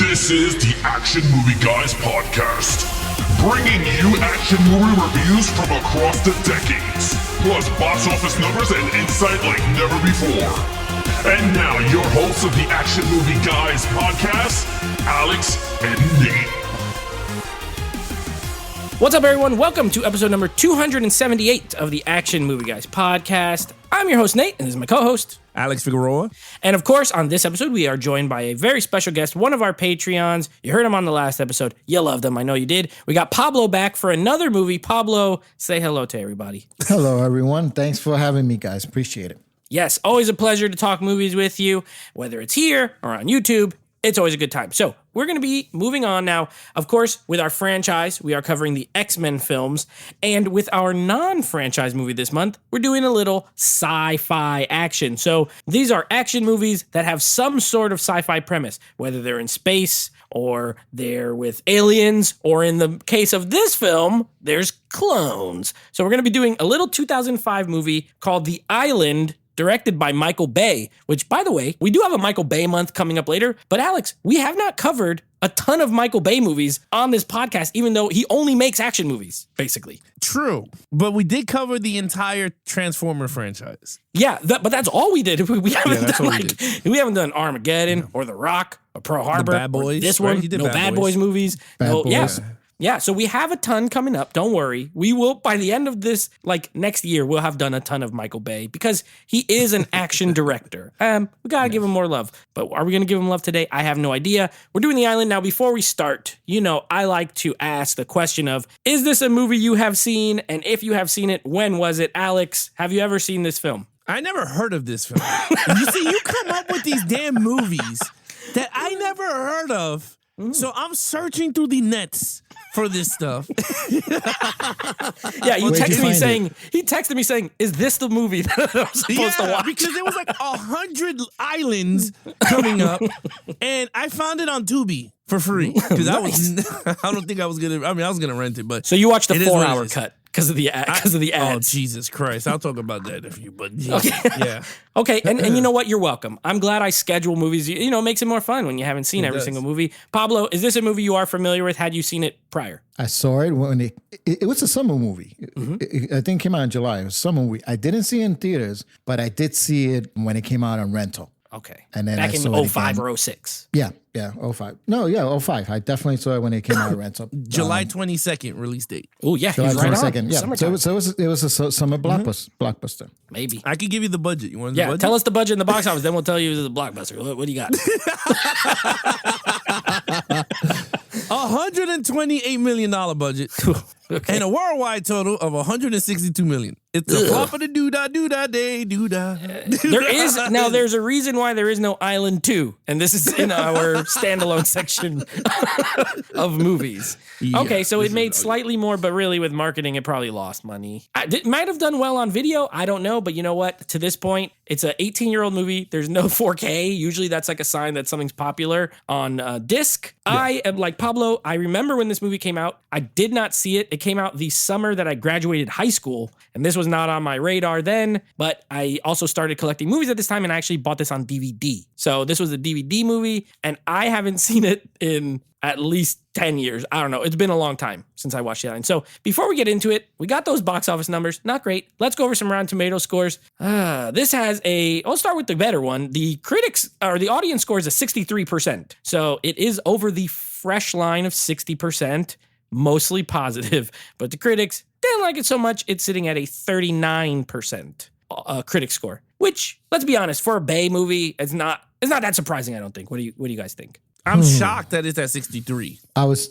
This is the Action Movie Guys podcast, bringing you action movie reviews from across the decades, plus box office numbers and insight like never before. And now, your hosts of the Action Movie Guys podcast, Alex and Nate. What's up, everyone? Welcome to episode number 278 of the Action Movie Guys podcast. I'm your host, Nate, and this is my co-host, Alex Figueroa. And of course, on this episode, we are joined by a very special guest, one of our Patreons. You heard him on the last episode. You loved him. I know you did. We got Pablo back for another movie. Pablo, say hello to everybody. Hello, everyone. Thanks for having me, guys. Appreciate it. Yes, always a pleasure to talk movies with you, whether it's here or on YouTube. It's always a good time. So we're going to be moving on now. Of course, with our franchise, we are covering the X-Men films. And with our non-franchise movie this month, we're doing a little sci-fi action. So these are action movies that have some sort of sci-fi premise, whether they're in space or they're with aliens, or in the case of this film, there's clones. So we're going to be doing a little 2005 movie called The Island, directed by Michael Bay, which, by the way, we do have a Michael Bay month coming up later. But Alex, we have not covered a ton of Michael Bay movies on this podcast, even though he only makes action movies, basically. True. But we did cover the entire Transformer franchise. Yeah, but that's all we did. We haven't done we haven't done Armageddon or The Rock or Pearl Harbor. The Bad Boys. This one, right? no Bad Boys movies. Bad Boys. Yeah. Yeah, so we have a ton coming up. Don't worry. We will, by the end of this, next year, we'll have done a ton of Michael Bay because he is an action director. We got to give him more love. But are we going to give him love today? I have no idea. We're doing The Island. Now, before we start, I like to ask the question of, is this a movie you have seen? And if you have seen it, when was it? Alex, have you ever seen this film? I never heard of this film. You see, you come up with these damn movies that I never heard of. So I'm searching through the nets for this stuff. Yeah, he texted me saying, is this the movie that I'm supposed to watch? Because there was 100 islands coming up, and I found it on Tubi for free. Because I don't think I was going to, I was going to rent it, but. So you watched the 4-hour cut because of the ads. Oh, Jesus Christ. I'll talk about that in a few, but yeah. Okay. Yeah. Okay, and you know what? You're welcome. I'm glad I schedule movies. It makes it more fun when you haven't seen every single movie. Pablo, is this a movie you are familiar with? Had you seen it prior? I saw it when it was a summer movie. I think it came out in July. It was a summer movie. I didn't see it in theaters, but I did see it when it came out on rental. Okay. And then back I in saw 05 or 06. Yeah, 05. No, yeah, 05. I definitely saw it when it came out on rental. July 22nd release date. Oh, yeah. July He's right 22nd. on. Yeah. Summertime. So it was a summer blockbuster. Maybe. I could give you the budget. You want the budget? Tell us the budget in the box office, then we'll tell you if it's a blockbuster. What do you got? $128 million budget. Okay. And a worldwide total of $162 million. It's a flop of the doo-dah day, doo-dah. There's a reason why there is no Island 2, and this is in our standalone section of movies. Yeah, okay, so it made slightly more, but really with marketing, it probably lost money. It might have done well on video. I don't know, but you know what? To this point, it's an 18-year-old movie. There's no 4K. Usually that's a sign that something's popular on disc. Yeah. I am like Pablo. I remember when this movie came out. I did not see it. It came out the summer that I graduated high school, and this was not on my radar then, but I also started collecting movies at this time, and I actually bought this on DVD. So this was a DVD movie, and I haven't seen it in at least 10 years. I don't know. It's been a long time since I watched it. And so before we get into it, we got those box office numbers. Not great. Let's go over some Rotten Tomato scores. This has I'll start with the better one. The the audience score is a 63%. So it is over the fresh line of 60%, mostly positive. But the critics didn't like it so much. It's sitting at a 39% critic score, which, let's be honest, for a Bay movie, it's not that surprising, I don't think. What do you guys think? I'm shocked that it's at 63.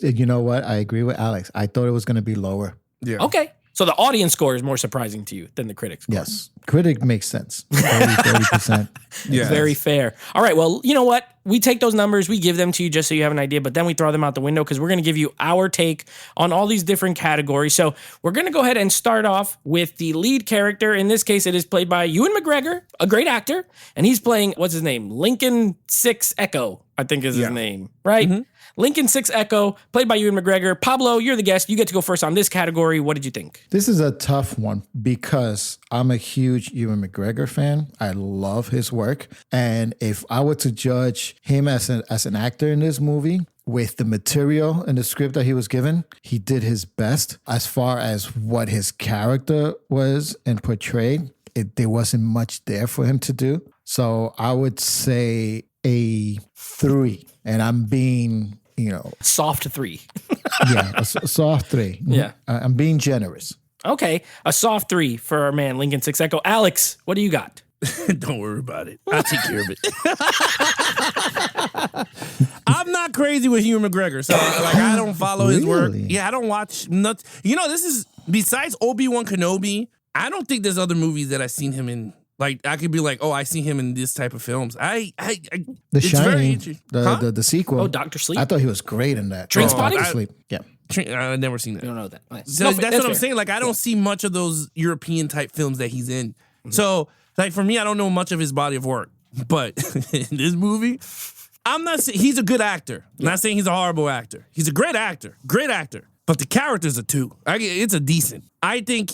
You know what? I agree with Alex. I thought it was going to be lower. Yeah. Okay. So the audience score is more surprising to you than the critic score. Yes. Critic makes sense. 30%. Yeah. Very fair. All right. Well, you know what? We take those numbers, we give them to you just so you have an idea, but then we throw them out the window because we're going to give you our take on all these different categories. So we're going to go ahead and start off with the lead character. In this case, it is played by Ewan McGregor, a great actor, and he's playing, what's his name? Lincoln Six Echo, I think is his name, right? Mm-hmm. Lincoln Six Echo, played by Ewan McGregor. Pablo, you're the guest. You get to go first on this category. What did you think? This is a tough one because I'm a huge Ewan McGregor fan. I love his work. And if I were to judge him as an actor in this movie, with the material and the script that he was given, he did his best. As far as what his character was and portrayed, there wasn't much there for him to do. So I would say a 3. And I'm being, Soft 3. yeah, a soft 3. Yeah. I'm being generous. Okay, a soft 3 for our man Lincoln Six Echo. Alex, what do you got? Don't worry about it. I'll take care of it. I'm not crazy with Hugh McGregor, so I don't follow his work. Really? Yeah, I don't watch nuts. This is besides Obi-Wan Kenobi. I don't think there's other movies that I've seen him in. Like I could be like, oh, I see him in this type of films. The it's very Shining, interesting. the sequel. Oh, Dr. Sleep? I thought he was great in that. Trainspotting? Dr. Sleep. Yeah. I've never seen that. You don't know that. So that's what I'm saying. Like I don't see much of those European type films that he's in. Mm-hmm. So like for me, I don't know much of his body of work. But in this movie, I'm not saying he's a good actor. I'm not saying he's a horrible actor. He's a great actor. Great actor. But the character's a 2. It's a decent. I think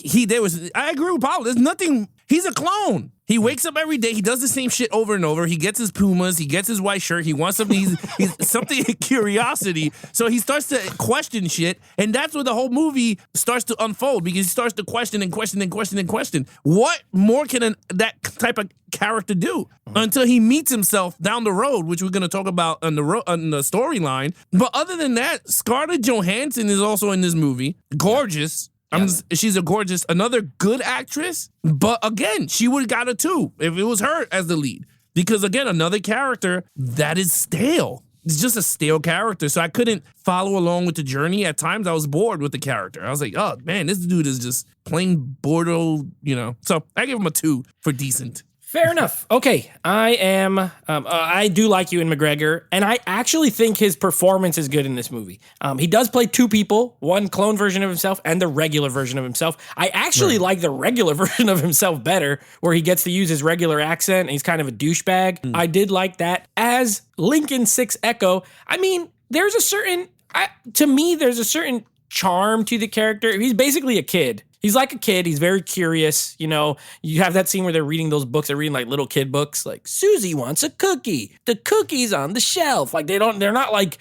I agree with Pablo. There's nothing. He's a clone. He wakes up every day. He does the same shit over and over. He gets his Pumas. He gets his white shirt. He wants something. He's something curiosity. So he starts to question shit, and that's where the whole movie starts to unfold because he starts to question and question and question and question. What more can that type of character do until he meets himself down the road, which we're going to talk about on the storyline. But other than that, Scarlett Johansson is also in this movie. Gorgeous. She's another good actress. But again, she would have got a 2 if it was her as the lead. Because again, another character that is stale. It's just a stale character. So I couldn't follow along with the journey. At times I was bored with the character. I was like, oh man, this dude is just plain Bordeaux, So I give him a 2 for decent. Fair enough. Okay, I do like Ewan McGregor, and I actually think his performance is good in this movie. He does play 2 people, one clone version of himself and the regular version of himself. I actually like the regular version of himself better, where he gets to use his regular accent, and he's kind of a douchebag. I did like that. As Lincoln Six Echo, I mean, there's a certain charm to the character. He's basically a kid. He's like a kid. He's very curious. You have that scene where they're reading those books. They're reading like little kid books. Like Susie wants a cookie. The cookie's on the shelf. Like they're not like,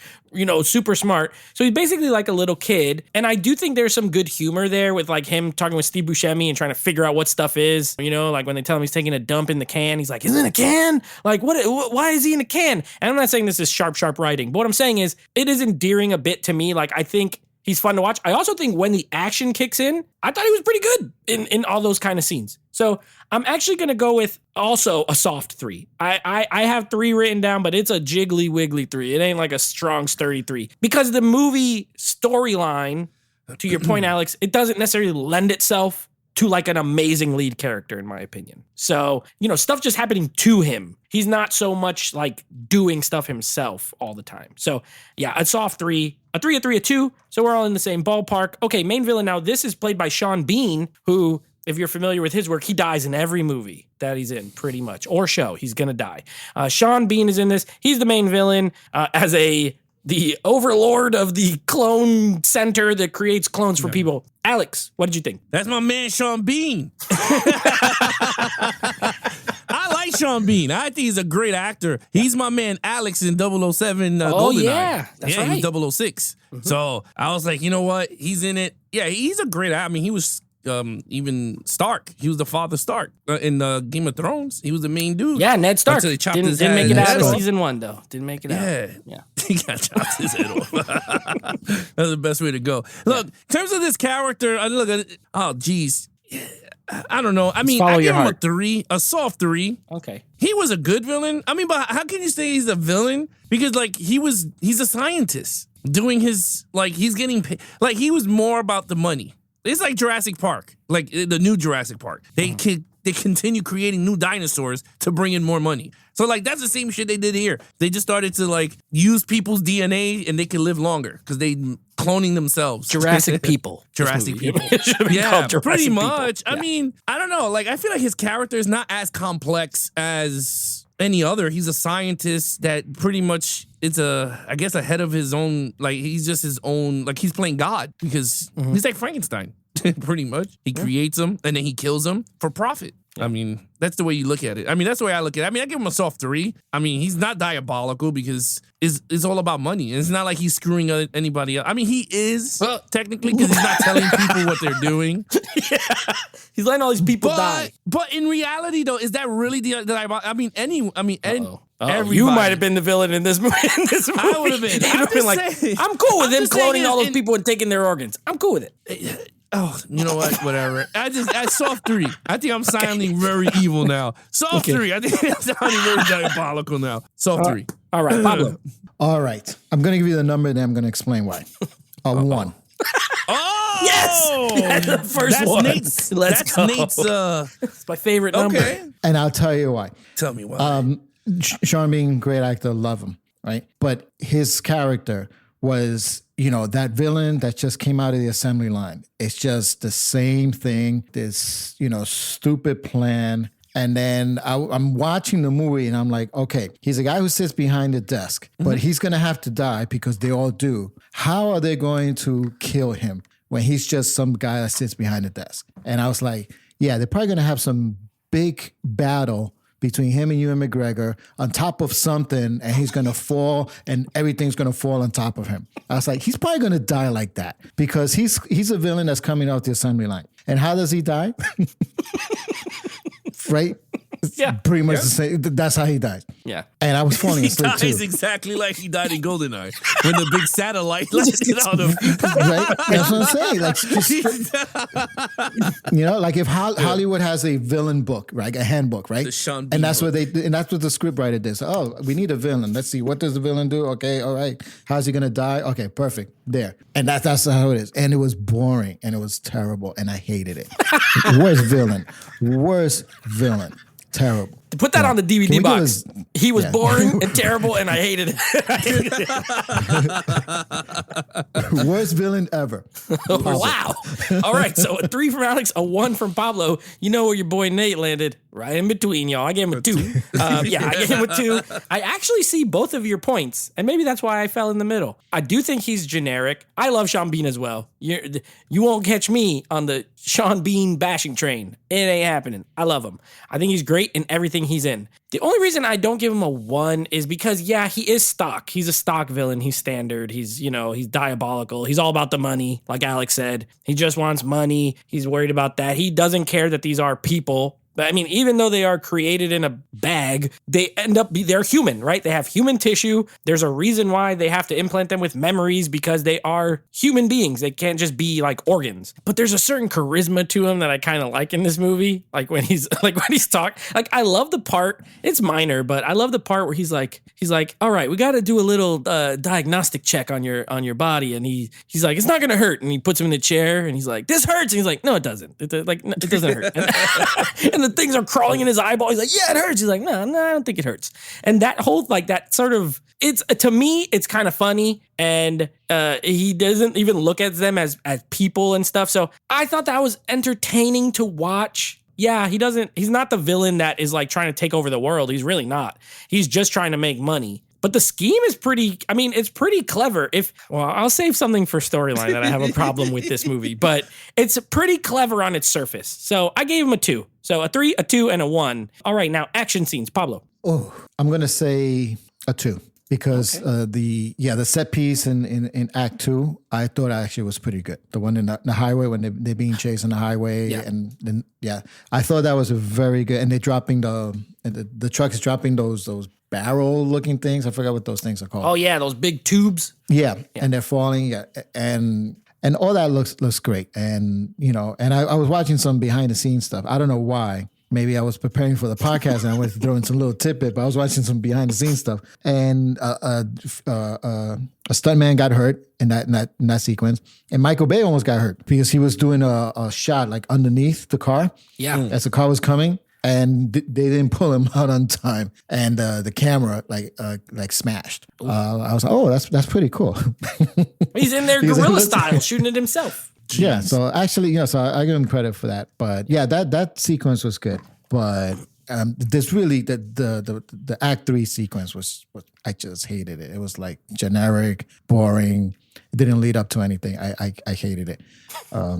super smart. So he's basically like a little kid. And I do think there's some good humor there with like him talking with Steve Buscemi and trying to figure out what stuff is. Like when they tell him he's taking a dump in the can, he's like, isn't it a can? Like why is he in a can? And I'm not saying this is sharp writing. But what I'm saying is it is endearing a bit to me. Like I think he's fun to watch. I also think when the action kicks in, I thought he was pretty good in all those kind of scenes. So I'm actually going to go with also a soft 3. I have 3 written down, but it's a jiggly wiggly 3. It ain't like a strong, sturdy 3. Because the movie storyline, to your point, Alex, it doesn't necessarily lend itself to like an amazing lead character, in my opinion. So, stuff just happening to him. He's not so much like doing stuff himself all the time. So yeah, a soft 3, a 3, a 3, a 2. So we're all in the same ballpark. Okay, main villain now. This is played by Sean Bean, who, if you're familiar with his work, he dies in every movie that he's in, pretty much, or show. He's gonna die. Sean Bean is in this. He's the main villain as the overlord of the clone center that creates clones for people. Alex, what did you think? That's my man, Sean Bean. I like Sean Bean. I think he's a great actor. He's my man, Alex, in 007 GoldenEye. Yeah, that's right. He's 006. Mm-hmm. So I was like, you know what? He's in it. Yeah, he's a great actor. I mean, he was even Stark. He was the father Stark in Game of Thrones. He was the main dude. Yeah, Ned Stark. Didn't make it out of season 1 though. Didn't make it out. Yeah. He got chopped his head off. That's the best way to go. Look, in terms of this character, I look at it. Oh, geez. I don't know. I mean, I give him a 3, a soft 3. Okay. He was a good villain. I mean, but how can you say he's a villain? Because like he's a scientist doing his, like he's getting paid. Like he was more about the money. It's like Jurassic Park, like the new Jurassic Park. They continue creating new dinosaurs to bring in more money. So like that's the same shit they did here. They just started to like use people's DNA and they can live longer because they cloning themselves. Jurassic people. Jurassic people. Yeah, pretty much. Yeah. I mean, I don't know. Like I feel like his character is not as complex as any other. He's a scientist that pretty much is I guess ahead of his own, like he's just his own, like he's playing God because he's like Frankenstein. pretty much. He creates them and then he kills them for profit. I mean, that's the way you look at it. I mean, that's the way I look at it. I mean, I give him a soft 3. I mean, he's not diabolical because it's all about money. It's not like he's screwing anybody else. I mean, he is technically because he's not telling people what they're doing. Yeah. He's letting all these people die. But in reality, though, is that really the diabolical? I mean, everybody. You might have been the villain in this movie. I would have been. You'd have been like, I'm cool with him cloning all those people and taking their organs. I'm cool with it. Oh, you know what? Whatever. I soft 3. I think I'm sounding very evil now. Soft 3. I think I'm sounding very diabolical now. Soft 3. All right, Pablo. All right. I'm going to give you the number and then I'm going to explain why. 1. Oh! Yes! That's the first one. Let's go. Nate's, it's my favorite number. Okay. And I'll tell you why. Tell me why. Sean being a great actor, love him, right? But his character was, that villain that just came out of the assembly line. It's just the same thing, this, stupid plan. And then I'm watching the movie and I'm like, okay, he's a guy who sits behind the desk, but he's going to have to die because they all do. How are they going to kill him when he's just some guy that sits behind the desk? And I was like, yeah, they're probably going to have some big battle between him and Ewan McGregor on top of something, and he's going to fall and everything's going to fall on top of him. I was like, he's probably going to die like that because he's a villain that's coming out the assembly line. And how does he die? Right? Yeah. Pretty much the same. That's how he dies. Yeah. And I was falling asleep too. He dies exactly like he died in GoldenEye when the big satellite landed on him. Right? That's what I'm saying. Like, like if Hollywood has a villain book, right? A handbook, right? The Sean Bean and that's book. what the scriptwriter did. So, we need a villain. Let's see, what does the villain do? Okay, all right. How's he gonna die? Okay, perfect. There. And that's how it is. And it was boring and it was terrible and I hated it. Worst villain. Terrible. To put that on the DVD box, he was Yeah. boring and terrible, and I hated it. Worst villain ever. Wow. All right, so a 3 from Alex, a 1 from Pablo. You know where your boy Nate landed. Right in between, y'all. I gave him a 2. I gave him a 2. I actually see both of your points, and maybe that's why I fell in the middle. I do think he's generic. I love Sean Bean as well. You won't catch me on the Sean Bean bashing train. It ain't happening. I love him. I think he's great in everything he's in. The only reason I don't give him a 1 is because, he is stock. He's a stock villain. He's standard. He's diabolical. He's all about the money, like Alex said. He just wants money. He's worried about that. He doesn't care that these are people. But I mean, even though they are created in a bag, they're human, right? They have human tissue. There's a reason why they have to implant them with memories because they are human beings. They can't just be like organs. But there's a certain charisma to him that I kind of like in this movie. Like when he's talking, like I love the part. It's minor, but I love the part where he's like, all right, we got to do a little diagnostic check on your body, and he's like, it's not gonna hurt, and he puts him in a chair, and he's like, this hurts, and he's like, no, it doesn't. It doesn't hurt. And the things are crawling in his eyeball. He's like, yeah, it hurts. He's like, no, I don't think it hurts. And that whole, that sort of, to me, it's kind of funny. And he doesn't even look at them as people and stuff. So I thought that was entertaining to watch. Yeah, he's not the villain that is like trying to take over the world. He's really not. He's just trying to make money. But the scheme is it's pretty clever. I'll save something for storyline that I have a problem with this movie, but it's pretty clever on its surface. So I gave him a 2. So a 3, a 2, and a 1. All right, now action scenes. Pablo. Oh, I'm going to say a 2 because the set piece in Act 2, I thought actually was pretty good. The one in the highway when they're being chased on the highway. Yeah. And then, I thought that was a very good, and they're dropping the truck is dropping those barrel looking things. I forgot what those things are called. Oh yeah, those big tubes. Yeah. And they're falling. Yeah. And all that looks great. And, and I was watching some behind the scenes stuff. I don't know why. Maybe I was preparing for the podcast and I wanted to throw in some little tidbit, but I was watching some behind the scenes stuff. And a stuntman got hurt in that sequence. And Michael Bay almost got hurt because he was doing a shot like underneath the car. Yeah. As the car was coming. And they didn't pull him out on time, and the camera like smashed. I was like, oh, that's pretty cool. He's in there guerrilla style, shooting it himself. Jeez. Yeah, so actually, so I give him credit for that. But yeah, that sequence was good. But There's really the Act 3 sequence was I just hated it. It was like generic, boring. It didn't lead up to anything. I hated it.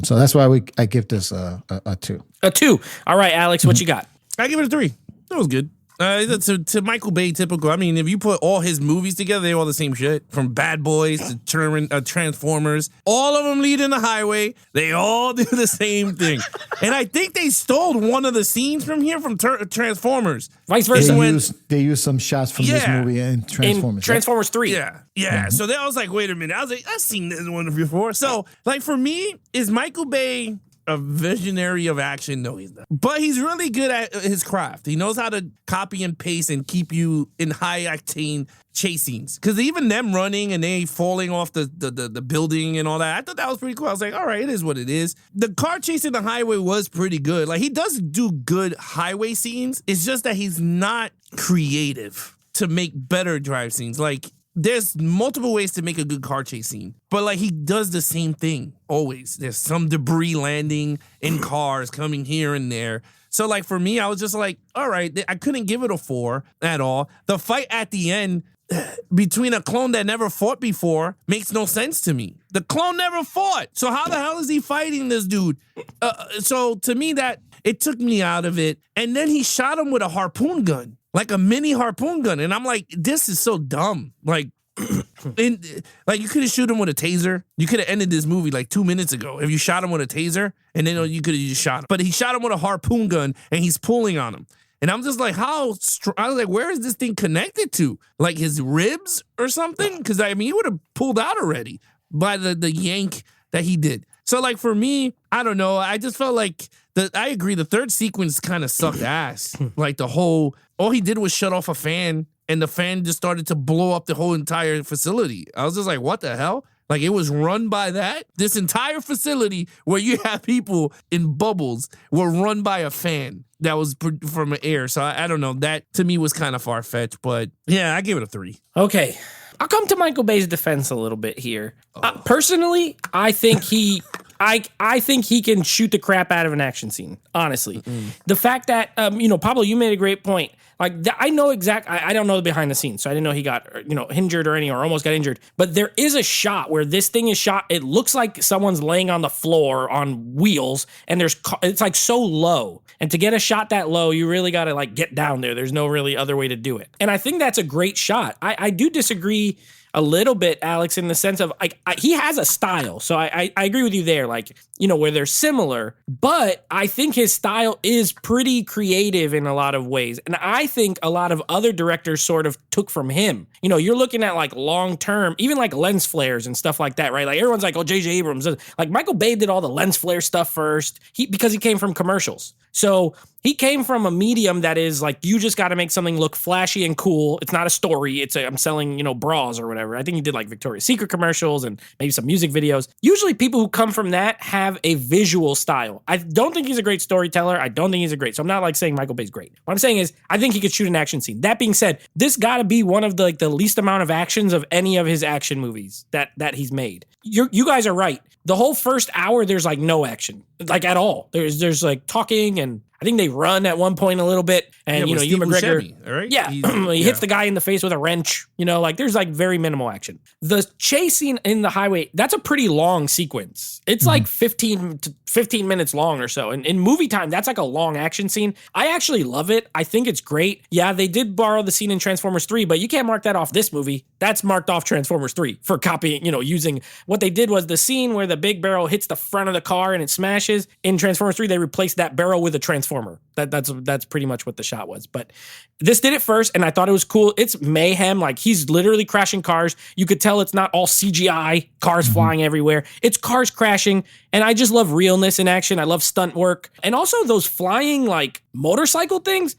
So that's why I give this a 2. A 2. All right, Alex, what you got? I give it a 3. That was good. To Michael Bay, typical. I mean, if you put all his movies together, they're all the same shit. From Bad Boys to Transformers, all of them lead in the highway. They all do the same thing. And I think they stole one of the scenes from here from Transformers. Vice versa. They used some shots from this movie in Transformers. In Transformers 3. Yeah. Mm-hmm. So then I was like, wait a minute. I was like, I've seen this one before. So, like, for me, is Michael Bay a visionary of action? No, he's not. But he's really good at his craft. He knows how to copy and paste and keep you in high octane chase scenes. Because even them running and they falling off the building and all that, I thought that was pretty cool. I was like, all right, it is what it is. The car chase in the highway was pretty good. Like, he does do good highway scenes. It's just that he's not creative to make better drive scenes. Like, there's multiple ways to make a good car chase scene, but like he does the same thing always. There's some debris landing in cars coming here and there. So like for me, I was just like, all right, I couldn't give it a 4 at all. The fight at the end between a clone that never fought before makes no sense to me. The clone never fought. So how the hell is he fighting this dude? So to me, that it took me out of it. And then he shot him with a harpoon gun. Like a mini harpoon gun. And I'm like, this is so dumb. Like, you could have shot him with a taser. You could have ended this movie like 2 minutes ago if you shot him with a taser, and then you could have just shot him. But he shot him with a harpoon gun, and he's pulling on him. And I'm just like, I was like, where is this thing connected to? Like his ribs or something? Because, I mean, he would have pulled out already by the yank that he did. So, like, for me, I don't know. I just felt like, I agree, the third sequence kind of sucked ass. Like, all he did was shut off a fan, and the fan just started to blow up the whole entire facility. I was just like, what the hell? Like, it was run by that? This entire facility where you have people in bubbles were run by a fan that was from air. So, I don't know. That, to me, was kind of far-fetched. But, yeah, I give it a 3. Okay. I'll come to Michael Bay's defense a little bit here. Personally, I think I think he can shoot the crap out of an action scene, honestly. The fact that, Pablo, you made a great point. Like, I know I don't know the behind the scenes, so I didn't know he got, injured or almost got injured. But there is a shot where this thing is shot. It looks like someone's laying on the floor on wheels, and it's like so low. And to get a shot that low, you really got to like get down there. There's no really other way to do it. And I think that's a great shot. I do disagree a little bit, Alex, in the sense of like he has a style. So I agree with you there, like, where they're similar, but I think his style is pretty creative in a lot of ways. And I think a lot of other directors sort of took from him. You're looking at like long-term, even like lens flares and stuff like that, right? Like everyone's like, oh, J.J. Abrams. Like Michael Bay did all the lens flare stuff first because he came from commercials. So he came from a medium that is like, you just got to make something look flashy and cool. It's not a story. I'm selling, bras or whatever. I think he did like Victoria's Secret commercials and maybe some music videos. Usually people who come from that have a visual style. I don't think he's a great storyteller. I don't think he's so I'm not like saying Michael Bay's great. What I'm saying is I think he could shoot an action scene. That being said, this got to be one of the least amount of actions of any of his action movies that he's made. You guys are right. The whole first hour, there's like no action, like at all. There's like talking, and I think they run at one point a little bit. And, Ewan McGregor, Buscemi, right? Yeah, he hits the guy in the face with a wrench. Like there's like very minimal action. The chase scene in the highway, that's a pretty long sequence. It's like 15 minutes long or so. And in movie time, that's like a long action scene. I actually love it. I think it's great. Yeah, they did borrow the scene in Transformers 3, but you can't mark that off this movie. That's marked off Transformers 3 for copying, using what they did was the scene where the big barrel hits the front of the car and it smashes. In Transformers 3, they replaced that barrel with a transformer. That's pretty much what the shot was. But this did it first, and I thought it was cool. It's mayhem. Like, he's literally crashing cars. You could tell it's not all CGI, cars flying everywhere. It's cars crashing, and I just love realness in action. I love stunt work. And also those flying, like, motorcycle things,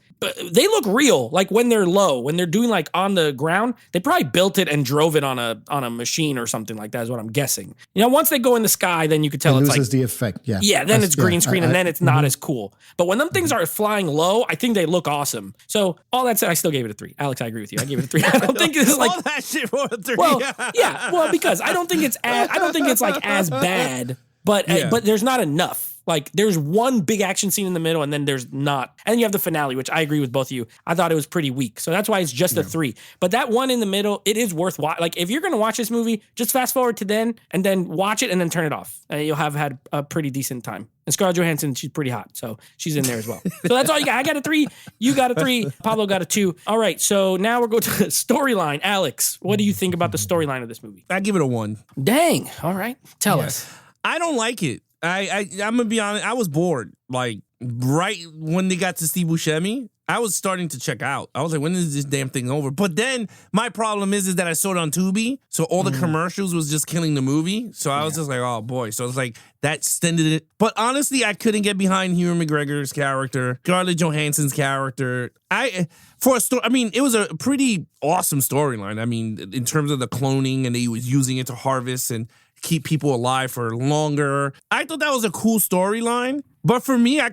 they look real. Like, when they're low, when they're doing, like, on the ground, they probably built it and drove it on a machine or something like that is what I'm guessing. Once they go in the sky, then you could tell it it's like... loses the effect, yeah. Yeah, then it's green screen, and then it's not as cool. But when them things are flying low, I think they look awesome. So, all that said, I still gave it a 3. Alex, I agree with you. I gave it a 3. I don't think it's like... all that shit for a 3. Well, yeah, because I don't think it's like as bad, but there's not enough. Like there's one big action scene in the middle and then there's not. And then you have the finale, which I agree with both of you. I thought it was pretty weak. So that's why it's just a 3. But that one in the middle, it is worth watching. Like if you're going to watch this movie, just fast forward to then and then watch it and then turn it off. And you'll have had a pretty decent time. And Scarlett Johansson, she's pretty hot. So she's in there as well. So that's all you got. I got a 3. You got a 3. Pablo got a 2. All right. So now we're going to the storyline. Alex, what do you think about the storyline of this movie? I give it a 1. Dang. All right. Tell us. I don't like it. I'm gonna be honest. I was bored. Like right when they got to Steve Buscemi, I was starting to check out. I was like, when is this damn thing over? But then my problem is that I saw it on Tubi, so all the commercials was just killing the movie. So I was just like, oh boy. So it's like that extended it. But honestly, I couldn't get behind Ewan McGregor's character, Scarlett Johansson's character. It was a pretty awesome storyline. I mean, in terms of the cloning and he was using it to harvest and keep people alive for longer. I thought that was a cool storyline, but for me, I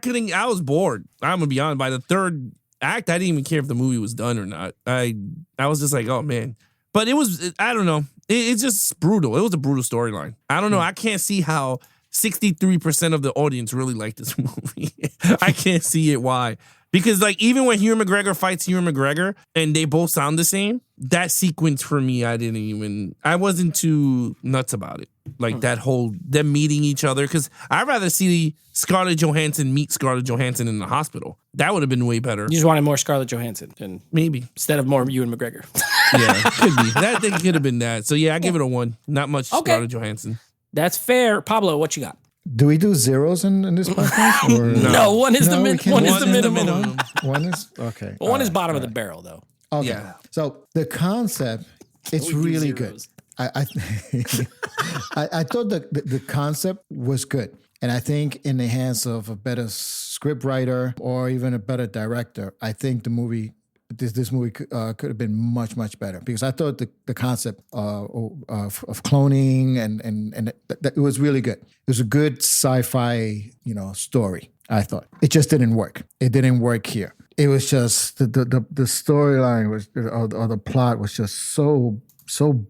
was bored. I'm gonna be honest. By the third act, I didn't even care if the movie was done or not. I was just like, oh man. But I don't know. It's just brutal. It was a brutal storyline. I don't know. I can't see how 63% of the audience really liked this movie. I can't see it why. Because like even when Ewan McGregor fights Ewan McGregor and they both sound the same, that sequence for me, I wasn't too nuts about it. Like that whole, them meeting each other. Because I'd rather see Scarlett Johansson meet Scarlett Johansson in the hospital. That would have been way better. You just wanted more Scarlett Johansson. And maybe. Instead of more Ewan McGregor. Yeah, could be. That thing could have been that. So yeah, I give it a 1. Not much Scarlett Johansson. That's fair. Pablo, what you got? Do we do zeros in this podcast? Or? No, one is the we minimum. One is okay. Well, one is bottom of the barrel, though. Okay. Yeah. So the concept, it's really good. I thought the concept was good. And I think in the hands of a better script writer or even a better director, I think this movie could have been much, much better, because I thought the concept of cloning and it was really good. It was a good sci-fi, story, I thought. It just didn't work. It didn't work here. It was just the storyline was, or the plot was just so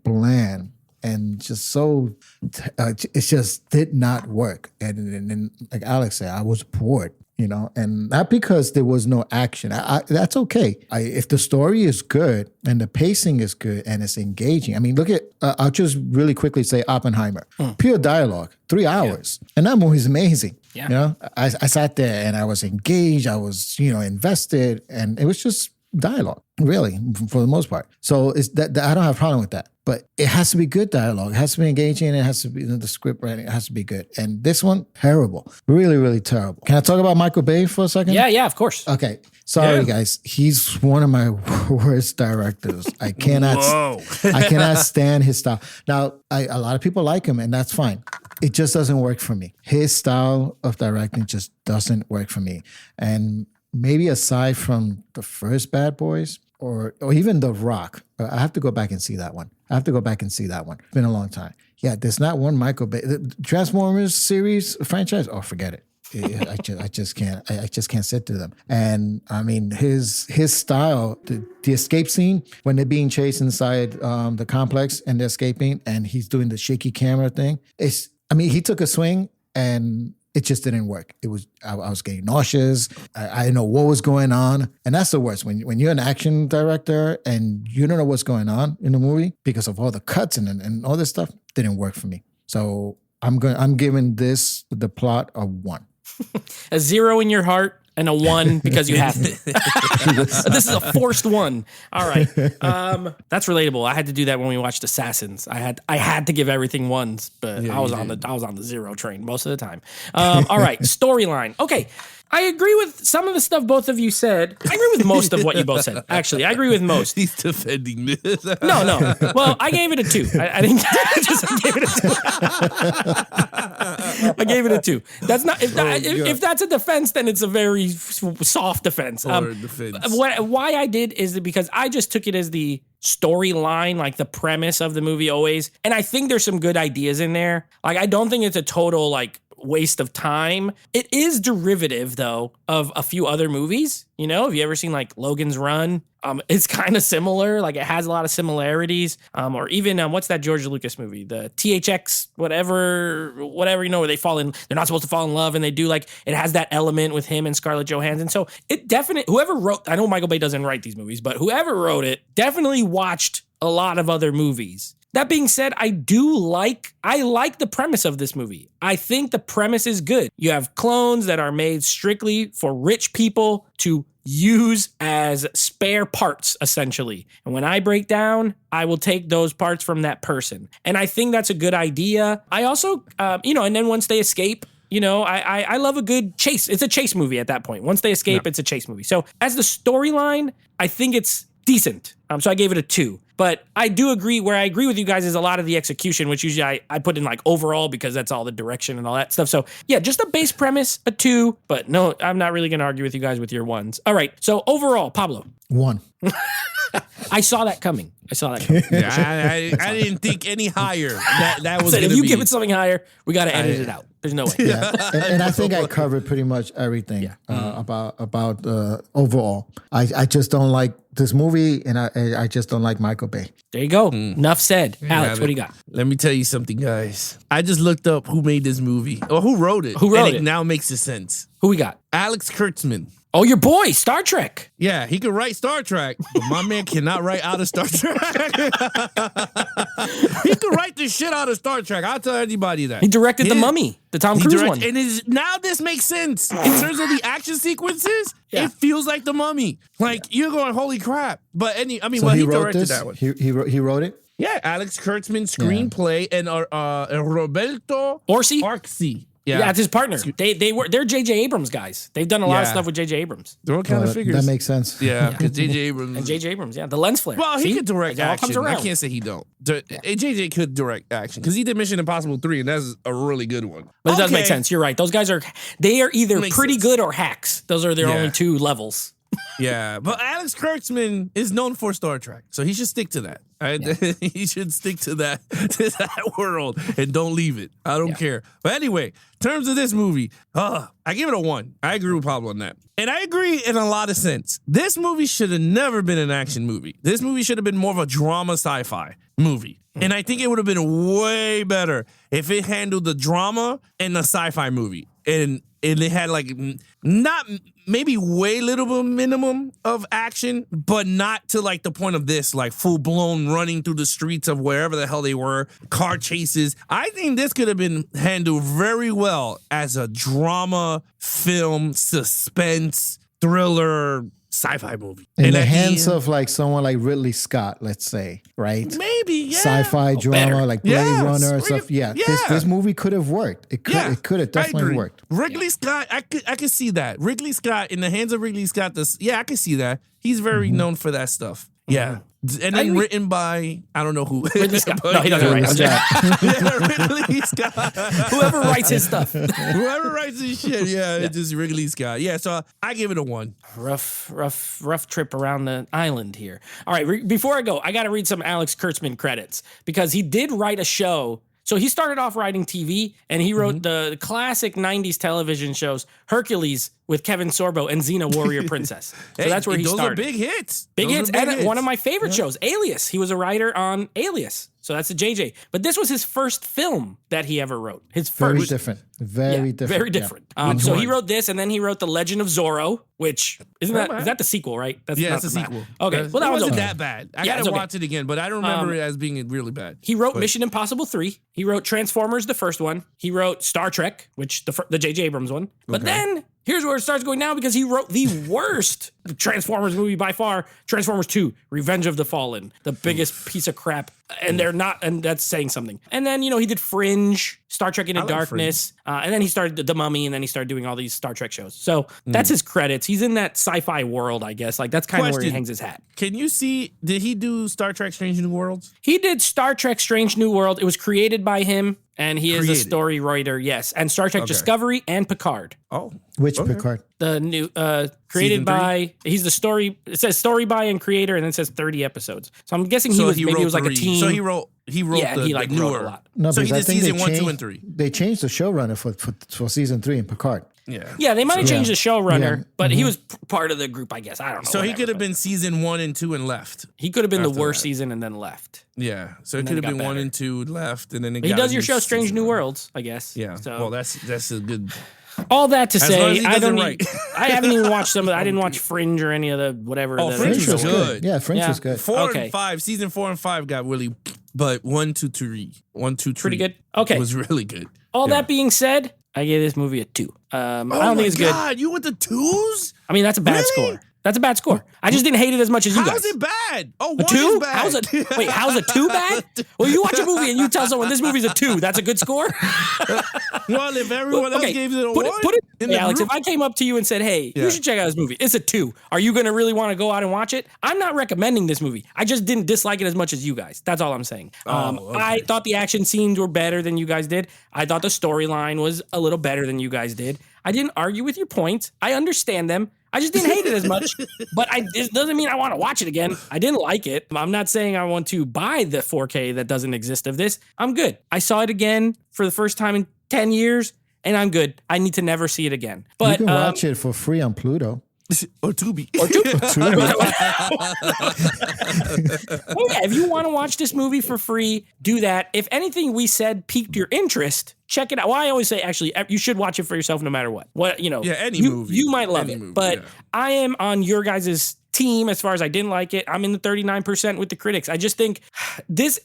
bland and just so it just did not work. And like Alex said, I was bored. And not because there was no action. That's okay. If the story is good and the pacing is good and it's engaging. I mean, look at, I'll just really quickly say Oppenheimer. Pure dialogue, 3 hours. And that movie's amazing. Yeah. I sat there and I was engaged. I was, invested. And it was just dialogue, really, for the most part. So it's that I don't have a problem with that. But it has to be good dialogue. It has to be engaging. It has to be the script writing. It has to be good. And this one, terrible. Really, really terrible. Can I talk about Michael Bay for a second? Yeah, of course. Okay. Sorry, guys. He's one of my worst directors. I cannot stand his style. Now, a lot of people like him, and that's fine. It just doesn't work for me. His style of directing just doesn't work for me. And maybe aside from the first Bad Boys or even The Rock, I have to go back and see that one. It's been a long time. Yeah, there's not one Michael Bay. The Transformers series franchise, oh, forget it. I just can't sit through them. And I mean, his style, the escape scene when they're being chased inside the complex and they're escaping, and he's doing the shaky camera thing. He took a swing and it just didn't work. I was getting nauseous. I didn't know what was going on. And that's the worst. When you're an action director and you don't know what's going on in the movie because of all the cuts and all this stuff, didn't work for me. So I'm giving the plot a 1. A 0 in your heart and a 1 because you have to. This is a forced 1. All right. That's relatable. I had to do that when we watched Assassins. I had to give everything 1s, but I was on the 0 train most of the time. All right. Storyline. Okay. I agree with some of the stuff both of you said. I agree with most of what you both said. Actually, I agree with most. He's defending this. No. Well, I gave it a 2. I didn't I gave it a 2. I gave it a 2. That's not if that's a defense, then it's a very soft defense. Why I did is because I just took it as the storyline, like the premise of the movie always. And I think there's some good ideas in there. Like, I don't think it's a total like waste of time. It is derivative, though, of a few other movies. You know, have you ever seen like Logan's Run? It's kind of similar. Like it has a lot of similarities. Or even what's that George Lucas movie? The THX, whatever, you know, where they're not supposed to fall in love and they do, like, it has that element with him and Scarlett Johansson. So it definitely, whoever wrote, I know Michael Bay doesn't write these movies, but whoever wrote it definitely watched a lot of other movies. That being said, I like the premise of this movie. I think the premise is good. You have clones that are made strictly for rich people to use as spare parts, essentially. And when I break down, I will take those parts from that person. And I think that's a good idea. I also, and then once they escape, I love a good chase. It's a chase movie at that point. Once they escape, It's a chase movie. So as the storyline, I think it's decent. So I gave it a 2. But I do agree, where I agree with you guys is a lot of the execution, which usually I put in like overall because that's all the direction and all that stuff. So yeah, just a base premise, a 2. But no, I'm not really going to argue with you guys with your 1s. All right. So overall, Pablo. 1. I saw that coming. Yeah, I didn't think any higher. That was. If you give it something higher, we got to edit it out. There's no way. Yeah, and I think I covered pretty much everything about overall. I just don't like this movie, and I just don't like Michael Bay. There you go. Enough said. Alex, what do you got? Let me tell you something, guys. I just looked up who made this movie or who wrote it. It now makes sense. Who we got? Alex Kurtzman. Oh, your boy, Star Trek. Yeah, he could write Star Trek, but my man cannot write out of Star Trek. He could write the shit out of Star Trek. I'll tell anybody that. He directed The Mummy, the Tom Cruise one. And now this makes sense. In terms of the action sequences, it feels like The Mummy. Like, you're going, holy crap. But he directed that one. He wrote it? Yeah, Alex Kurtzman screenplay and Roberto Orci. Yeah, it's his partner. They're J.J. Abrams guys. They've done a lot of stuff with J.J. Abrams. They're all kind of figures. That makes sense. Yeah, because J.J. Abrams. And J.J. Abrams, the lens flare. Well, he could direct action. I can't say he don't. J.J. could direct action because he did Mission Impossible 3, and that's a really good one. But it does make sense. You're right. Those guys are either pretty good or hacks. Those are their only 2 levels. Yeah, but Alex Kurtzman is known for Star Trek, so he should stick to that. Right? Yeah. He should stick to that world and don't leave it. I don't care. But anyway, in terms of this movie, I give it a 1. I agree with Pablo on that. And I agree in a lot of sense. This movie should have never been an action movie. This movie should have been more of a drama sci-fi movie. And I think it would have been way better if it handled the drama and the sci-fi movie. And it had like not maybe way little bit minimum of action, but not to like the point of this, like full blown running through the streets of wherever the hell they were, car chases. I think this could have been handled very well as a drama, film, suspense, thriller, sci-fi movie. In the hands of like someone like Ridley Scott, let's say, right? Maybe, yeah. Sci-fi drama, like Blade Runner and stuff. Yeah. This movie could have worked. It could have definitely worked. Ridley Scott, I could see that. Ridley Scott, in the hands of Ridley Scott, I could see that. He's very known for that stuff. Yeah. And then written by, I don't know who. Ridley Scott. No, he doesn't write. Ridley Scott. Whoever writes his stuff. Whoever writes his shit, it's just Ridley Scott. Yeah, so I give it a 1. Rough trip around the island here. All right, before I go, I got to read some Alex Kurtzman credits because he did write a show. So he started off writing TV, and he wrote the classic 90s television shows, Hercules with Kevin Sorbo and Xena Warrior Princess. So that's where he started. Those are big hits. Big hits. One of my favorite shows, Alias. He was a writer on Alias. So that's a JJ. But this was his first film that he ever wrote. His first. Very different. Very different. So he wrote this, and then he wrote The Legend of Zorro, which is that the sequel, right? It's a sequel. Okay, well that wasn't that bad. I gotta watch it again, but I don't remember it as being really bad. He wrote Mission Impossible 3. He wrote Transformers, the first one. He wrote Star Trek, which the J.J. Abrams one. But then here's where it starts going down because he wrote the worst Transformers movie by far, Transformers 2, Revenge of the Fallen, the biggest piece of crap. And that's saying something. And then, he did Fringe, Star Trek Into Darkness, and then he started The Mummy, and then he started doing all these Star Trek shows. So that's his credits. He's in that sci-fi world, I guess. Like, that's kind of where he hangs his hat. Can you see, did he do Star Trek Strange New Worlds? He did Star Trek Strange New World. It was created by him, and he is a story writer, yes. And Star Trek Discovery and Picard. Oh. Which Picard? The new, created by, he's the story, it says story by and creator, and then it says 30 episodes. So I'm guessing he was like a team. So he wrote He wrote Yeah, the, he the wrote newer. a lot. No, So he because did I think season they 1, 2, changed- and 3. They changed the showrunner for season 3 in Picard. Yeah. Yeah, they might have changed the showrunner, Yeah. but he was part of the group, I guess. I don't know. So he whatever, could have but been season 1 and 2 and left. He could have been the after worst that. season and then left. Yeah. So it And could then have it been got 1 better. and 2 left, and then it He got does a your new show, Strange season New one. Worlds, I guess. Yeah. So Well, that's a good. all that to As long as say, he I does it don't. right. I haven't even watched some of. I didn't watch Fringe or any of the whatever. Oh, the Fringe Fringe was was good. good. Yeah, Fringe Yeah. was good. 4 Okay. and 5, season 4 and 5 got really, but 1, 2, 3, 1, 2, 3. Pretty good. Okay. was really good. All Yeah. that being said, I gave this movie a 2. I don't think it's good. God, you with the 2s? I mean, that's a bad Really? score. That's a bad score. I just didn't hate it as much as you guys. How's it bad? Oh, A 1 2? is bad. How's a 2 bad? Well, you watch a movie and you tell someone this movie's a 2. That's a good score? Well, if everyone else gave it a 1, put it in hey, the Alex, group- if I came up to you and said, hey, Yeah. you should check out this movie. It's a 2. Are you going to really want to go out and watch it? I'm not recommending this movie. I just didn't dislike it as much as you guys. That's all I'm saying. okay. I thought the action scenes were better than you guys did. I thought the storyline was a little better than you guys did. I didn't argue with your points. I understand them. I just didn't hate it as much, but it doesn't mean I want to watch it again. I didn't like it. I'm not saying I want to buy the 4K that doesn't exist of this. I'm good. I saw it again for the first time in 10 years, and I'm good. I need to never see it again. You But can watch it for free on Pluto. or Tubi. Well, yeah, if you want to watch this movie for free, do that. If anything we said piqued your interest, check it out. Well, I always say, actually, you should watch it for yourself no matter what. Yeah, any you, movie. You might love Any it, movie, but yeah. I am on your guys' team as far as I didn't like it. I'm in the 39% with the critics. I just think this,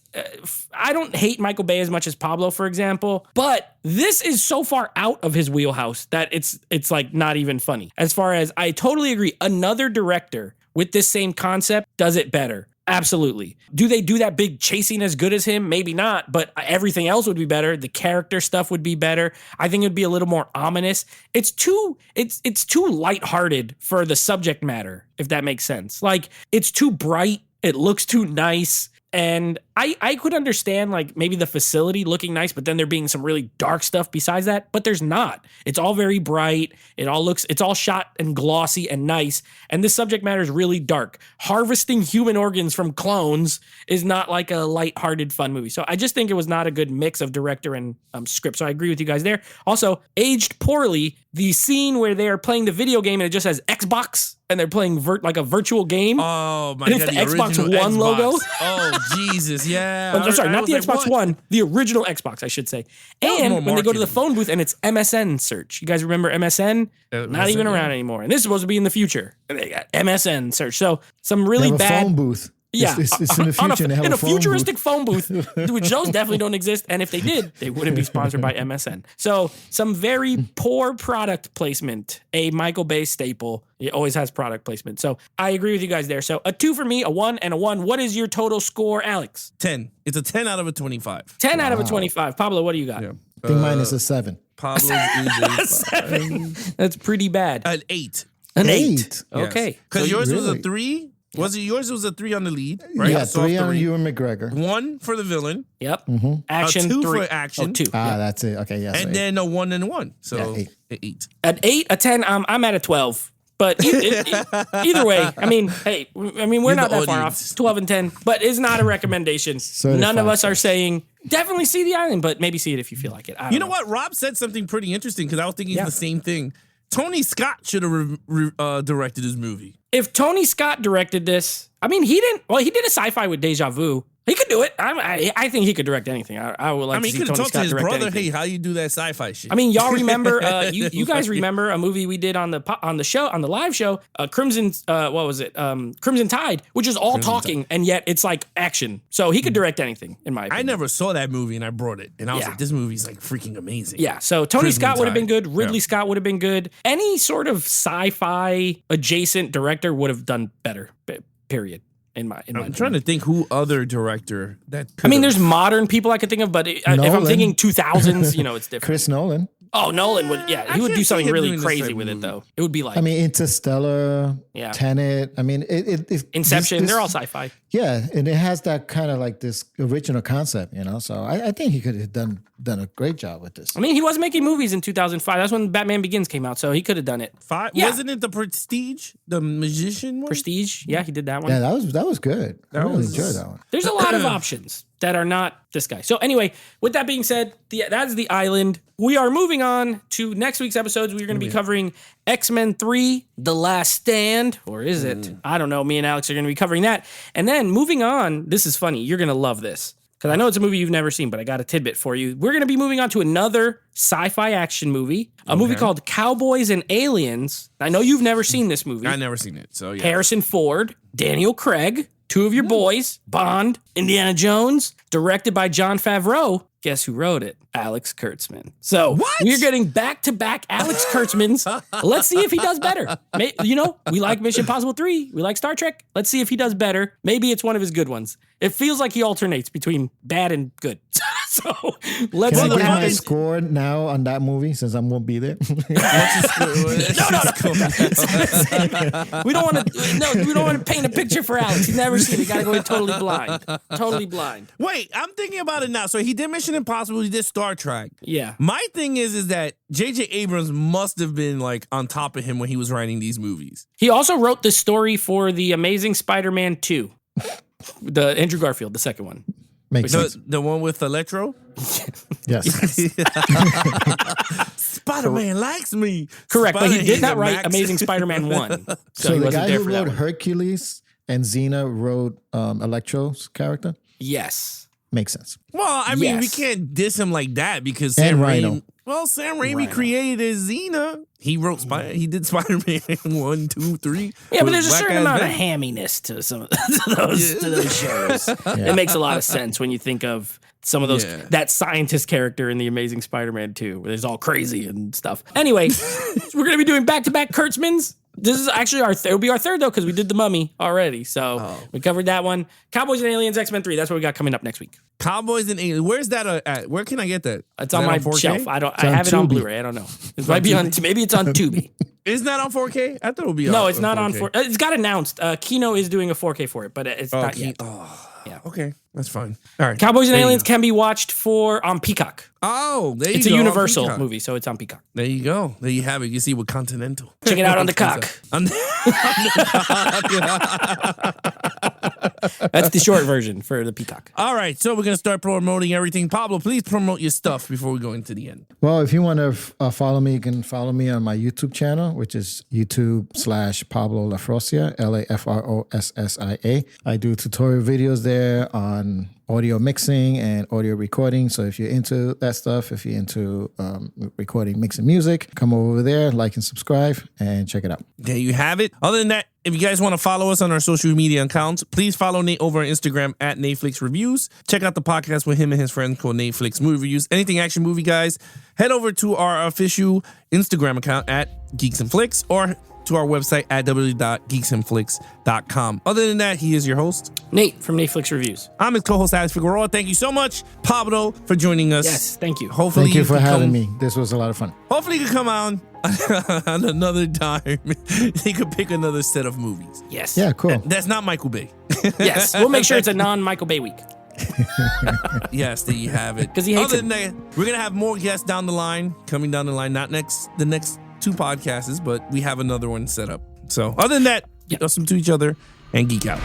I don't hate Michael Bay as much as Pablo, for example, but this is so far out of his wheelhouse that it's like not even funny. As far as I totally agree, another director with this same concept does it better. Absolutely. Do they do that big chasing as good as him? Maybe not, but everything else would be better. The character stuff would be better. I think it would be a little more ominous. It's too lighthearted for the subject matter, if that makes sense. Like, it's too bright. It looks too nice. And I could understand like maybe the facility looking nice, but then there being some really dark stuff besides that, but there's not. It's all very bright. It's all shot and glossy and nice. And this subject matter is really dark. Harvesting human organs from clones is not like a lighthearted fun movie. So I just think it was not a good mix of director and script. So I agree with you guys there. Also, aged poorly, the scene where they are playing the video game and it just says Xbox and they're playing like a virtual game. Oh my And it's god, the Xbox original One Xbox. logo? Oh Jesus, yeah. I'm sorry, I not was the like, Xbox what? One, the original Xbox, I should say. was And more when they go to the marketing. phone booth and it's MSN search. You guys remember MSN? Not even MSN, around yeah. anymore. And this is supposed to be in the future. And they got MSN search. So some They really have a bad. phone booth. Yeah, It's in the future. and they have in a phone futuristic booth. phone booth, which those definitely don't exist. And if they did, they wouldn't be sponsored by MSN. So some very poor product placement. A Michael Bay staple. He always has product placement. So I agree with you guys there. So a 2 for me, a 1 and a 1. What is your total score, Alex? 10. It's a 10 out of a 25. 10 out of a 25. Pablo, what do you got? Yeah. I think mine is a 7. Pablo's is a 5. That's pretty bad. An 8. An 8. 8. Okay. Because yours was a really- 3. Was it yours? Was a 3 on the lead, right? Yeah, So 3 on 3. Ewan McGregor. 1 for the villain, Yep. Action A 2 3. for action. Oh, 2. That's it. Okay, yeah. and then a 1 and 1. So Yeah, 8. an 8. An 8, a 10. I'm at a 12. But either way, I mean, hey, I mean, we're You're not the that far audience. off. 12 and 10, but it's not a recommendation. None of us are saying definitely see the island, but maybe see it if you feel like it. I don't You know what? Rob said something pretty interesting because I was thinking Yeah. the same thing. Tony Scott should have directed his movie. If Tony Scott directed this, I mean, he didn't. Well, he did a sci-fi with Deja Vu. He could do it. I think he could direct anything. I would like I mean, to he see could have Tony talked to Scott his direct brother. anything. Hey, how you do that sci-fi shit? I mean, y'all remember? You guys remember a movie we did on the show, on the live show, Crimson? What was it? Crimson Tide, which is all talking and yet it's like action. So he could direct anything, in my opinion. I never saw that movie and I brought it, and I was Yeah. like, this movie's like freaking amazing. Yeah, so Tony Crimson Scott would have been Tide. good. Ridley Yeah. Scott would have been good. Any sort of sci-fi adjacent director would have done better. Period. In my I'm trying to think who other director that. I mean, there's modern people I could think of, but if I'm Nolan. thinking 2000s, it's different. Chris Nolan. Oh, Nolan would, yeah, he would can't do see something him really doing this crazy type with of it, movie. though. It would be like I mean, Interstellar, Yeah. Tenet. I mean, it Inception. this- They're all sci-fi. Yeah, and it has that kind of like this original concept, So I think he could have done a great job with this. I mean, he was making movies in 2005. That's when Batman Begins came out, so he could have done it. Yeah. Wasn't it the Prestige, the magician one? Prestige, yeah, he did that one. Yeah, that was good. I really was- enjoyed that one. There's a lot of options. that are not this guy. So anyway, with that being said, that is The Island. We are moving on to next week's episodes. We're going to be covering X-Men 3, The Last Stand, or is it? I don't know. Me and Alex are going to be covering that. And then moving on, this is funny. You're going to love this. Because I know it's a movie you've never seen, but I got a tidbit for you. We're going to be moving on to another sci-fi action movie, a movie called Cowboys and Aliens. I know you've never seen this movie. I've never seen it, so yeah. Harrison Ford, Daniel Craig, two of your boys, Bond, Indiana Jones, directed by Jon Favreau. Guess who wrote it? Alex Kurtzman. So we're getting back-to-back Alex Kurtzmans. Let's see if he does better. We like Mission Impossible 3. We like Star Trek. Let's see if he does better. Maybe it's one of his good ones. It feels like he alternates between bad and good. So let's Can I see. get my score now on that movie since I won't be there? No. We don't want to paint a picture for Alex. He's never seen it. Got to go in totally blind. Totally blind. Wait, I'm thinking about it now. So he did Mission Impossible, he did Star Trek. Yeah. My thing is that J.J. Abrams must have been like on top of him when he was writing these movies. He also wrote the story for The Amazing Spider-Man 2. The Andrew Garfield, the second one. Makes sense. The one with Electro? Yes. Spider-Man likes me. Correct, but he did not Spider-Man write Max. Amazing Spider-Man 1. So he the wasn't guy there who for that wrote one. Hercules and Xena wrote Electro's character? Yes. Makes sense. Well, I mean, we Yes. can't diss him like that because And Sam Rhino. Raimi. Well, Sam Raimi Rhino. created Xena. He wrote He did Spider-Man 1, 2, 3. Yeah, but with there's a certain Black-ass amount of Venom. hamminess to some of those shows. It makes a lot of sense when you think of some of those that scientist character in The Amazing Spider-Man 2, where it's all crazy and stuff. Anyway, we're gonna be doing back-to-back Kurtzmans. This is actually it'll be our third though, because we did The Mummy already. So we covered that one. Cowboys and Aliens, X-Men 3. That's what we got coming up next week. Cowboys and Aliens. Where's that at? Where can I get that? It's Is on that my 4K? shelf. I on have it on Tubi. Blu-ray. I don't know. It might be on. Maybe it's on Tubi. It's not on 4K? I thought it would be on No, it's not 4K. on 4. It's got announced. Kino is doing a 4K for it, but it's not yet. Okay, that's fine. All right. Cowboys and There you Aliens go. can be watched on Peacock. Oh, there you It's go. a on Universal Peacock. movie, so it's on Peacock. There you go. There you have it. You see with Continental. Check it out on the cock. That's the short version for the Peacock. All right, so we're going to start promoting everything. Pablo, please promote your stuff before we go into the end. Well, if you want to follow me, you can follow me on my YouTube channel, which is YouTube/Pablo Lafrosia, LAFROSSIA. I do tutorial videos there on audio mixing and audio recording. So if you're into that stuff, if you're into recording, mixing music, come over there, like and subscribe, and check it out. There you have it. Other than that, if you guys want to follow us on our social media accounts, please follow Nate over on Instagram at Netflix Reviews. Check out the podcast with him and his friends called Netflix Movie Reviews. Anything action movie, guys, head over to our official Instagram account at Geeks and Flicks or to our website at www.geeksandflicks.com. Other than that, he is your host, Nate from Netflix Reviews. I'm his co-host, Alex Figueroa. Thank you so much, Pablo, for joining us. Yes, thank you. Hopefully Thank you for can having come- me. This was a lot of fun. Hopefully you can come on another time. He could pick another set of movies. Yes. Yeah, cool. That's not Michael Bay. Yes. We'll make sure it's a non-Michael Bay week. Yes, there you have it. 'Cause he hates Other him. than that, we're gonna have more guests down the line, coming down the line. Not the next two podcasts, but we have another one set up. So other than that, listen to each other and geek out.